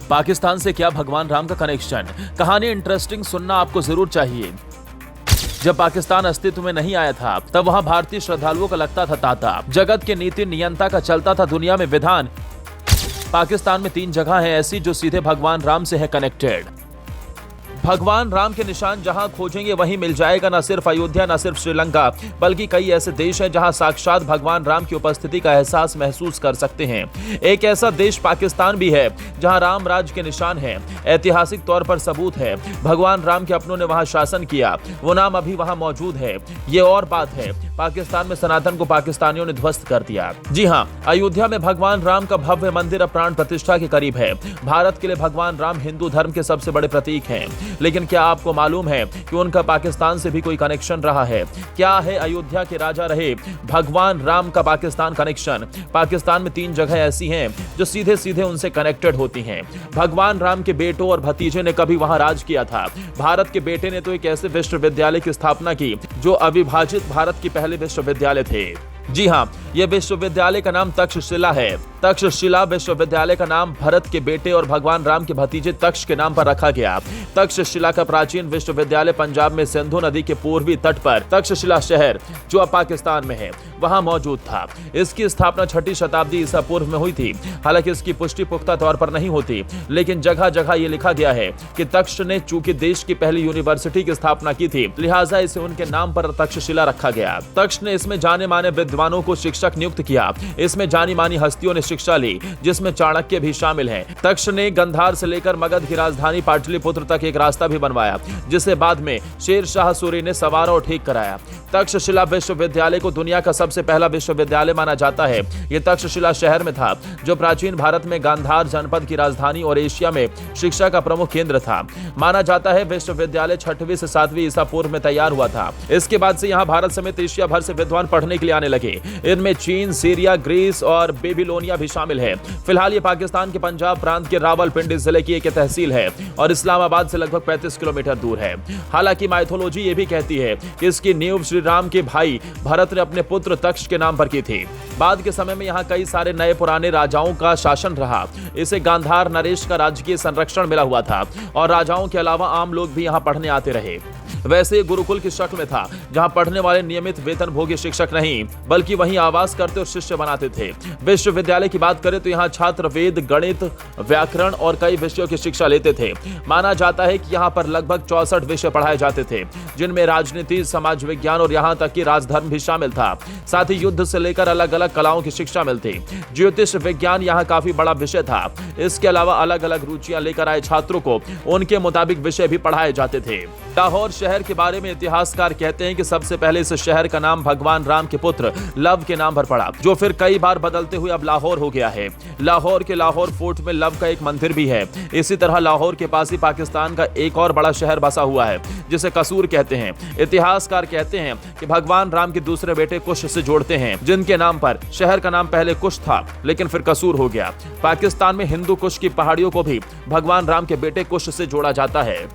पाकिस्तान से क्या भगवान राम का कनेक्शन? कहानी इंटरेस्टिंग सुनना आपको जरूर चाहिए। जब पाकिस्तान अस्तित्व में नहीं आया था तब वहां भारतीय श्रद्धालुओं का लगता था तांता। जगत के नीति नियंता का चलता था दुनिया में विधान। पाकिस्तान में 3 जगह हैं ऐसी जो सीधे भगवान राम से है कनेक्टेड। भगवान राम के निशान जहां खोजेंगे वहीं मिल जाएगा। न सिर्फ अयोध्या, न सिर्फ श्रीलंका, बल्कि कई ऐसे देश हैं जहां साक्षात भगवान राम की उपस्थिति का एहसास महसूस कर सकते हैं। एक ऐसा देश पाकिस्तान भी है जहां राम राज के निशान हैं। ऐतिहासिक तौर पर सबूत है भगवान राम के अपनों ने वहां शासन किया। वो नाम अभी वहां मौजूद है। ये और बात है, पाकिस्तान में सनातन को पाकिस्तानियों ने ध्वस्त कर दिया। जी हाँ, अयोध्या में भगवान राम का भव्य मंदिर अब प्राण प्रतिष्ठा के करीब है। भारत के लिए भगवान राम हिंदू धर्म के सबसे बड़े प्रतीक हैं। लेकिन क्या आपको मालूम है कि उनका पाकिस्तान से भी कोई कनेक्शन रहा है? क्या है अयोध्या के राजा रहे भगवान राम का पाकिस्तान कनेक्शन? पाकिस्तान में 3 जगह ऐसी हैं जो सीधे सीधे उनसे कनेक्टेड होती हैं। भगवान राम के बेटों और भतीजे ने कभी वहां राज किया था। भारत के बेटे ने तो एक ऐसे विश्वविद्यालय की स्थापना की जो अविभाजित भारत के पहले विश्वविद्यालय थे। जी हाँ, यह विश्वविद्यालय का नाम तक्षशिला है। तक्षशिला विश्वविद्यालय का नाम भरत के बेटे और भगवान राम के भतीजे तक्ष के नाम पर रखा गया। तक्षशिला का प्राचीन विश्वविद्यालय पंजाब में सिंधु नदी के पूर्वी तट पर तक्षशिला शहर, जो अब पाकिस्तान में है, वहां मौजूद था। इसकी स्थापना 6ठी शताब्दी ईसा पूर्व में हुई थी। हालांकि इसकी पुष्टि पुख्ता तौर पर नहीं होती, लेकिन जगह जगह ये लिखा गया है कि तक्ष ने चूंकि देश की पहली यूनिवर्सिटी की स्थापना की थी, लिहाजा इसे उनके नाम पर तक्षशिला रखा गया। तक्ष ने इसमें जाने माने विद्वानों को शिक्षक नियुक्त किया। इसमें जानी मानी हस्तियों ने शिक्षा ली, जिसमें चाणक्य भी शामिल हैं। तक्ष ने गंधार से लेकर मगध की राजधानी पाटलिपुत्र तक एक रास्ता भी बनवाया, जिसे बाद में शेर शाह सूरी ने संवारा और ठीक कराया। तक्षशिला विश्वविद्यालय को दुनिया का सबसे पहला विश्वविद्यालय माना जाता है। यह तक्षशिला शहर में था, जो प्राचीन भारत में गांधार जनपद की राजधानी और एशिया में शिक्षा का प्रमुख केंद्र था। माना जाता है विश्वविद्यालय 6वीं से 7वीं ईसा पूर्व में तैयार हुआ था। इसके बाद से यहाँ भारत समेत एशिया भर से विद्वान पढ़ने के लिए आने लगे। इनमें चीन, सीरिया, ग्रीस और बेबीलोनिया भी शामिल है। फिलहाल ये पाकिस्तान के पंजाब प्रांत के रावलपिंडी जिले की एक तहसील है और इस्लामाबाद से लगभग 35 किलोमीटर दूर है। हालांकि माइथोलॉजी ये भी कहती है कि इसकी नींव श्री राम के भाई भरत ने अपने पुत्र तक्ष के नाम पर की थी। बाद के समय में यहाँ कई सारे नए पुराने राजाओं का शासन रहा। इसे गांधार नरेश का राजकीय संरक्षण मिला हुआ था और राजाओं के अलावा आम लोग भी यहाँ पढ़ने आते रहे। वैसे गुरुकुल की शक्ल में था, जहां पढ़ने वाले नियमित वेतनभोगी शिक्षक नहीं बल्कि वहीं आवास करते और शिष्य बनाते थे। विश्वविद्यालय की बात करें तो यहाँ छात्र वेद, गणित, व्याकरण और कई विषयों की शिक्षा लेते थे। माना जाता है कि यहाँ पर लगभग 64 विषय पढ़ाए जाते थे, जिनमें राजनीति, समाज विज्ञान और यहाँ तक कि राजधर्म भी शामिल था। साथ ही युद्ध से लेकर अलग अलग कलाओं की शिक्षा मिलती। ज्योतिष विज्ञान यहाँ काफी बड़ा विषय था। इसके अलावा अलग अलग रुचियां लेकर आए छात्रों को उनके मुताबिक विषय भी पढ़ाए जाते थे। लाहौर शहर के बारे में इतिहासकार कहते हैं कि सबसे पहले इस शहर का नाम भगवान राम के पुत्र लव के नाम पर पड़ा, जो फिर कई बार बदलते हुए अब लाहौर हो गया है। लाहौर के लाहौर फोर्ट में लव का एक मंदिर भी है। इसी तरह लाहौर के पास ही पाकिस्तान का एक और बड़ा शहर बसा हुआ है, जिसे कसूर कहते हैं। इतिहासकार कहते हैं कि भगवान राम के दूसरे बेटे कुश से जोड़ते हैं, जिनके नाम पर शहर का नाम पहले कुश था लेकिन फिर कसूर हो गया। पाकिस्तान में हिंदू कुश की पहाड़ियों को भी भगवान राम के बेटे कुश से जोड़ा जाता है।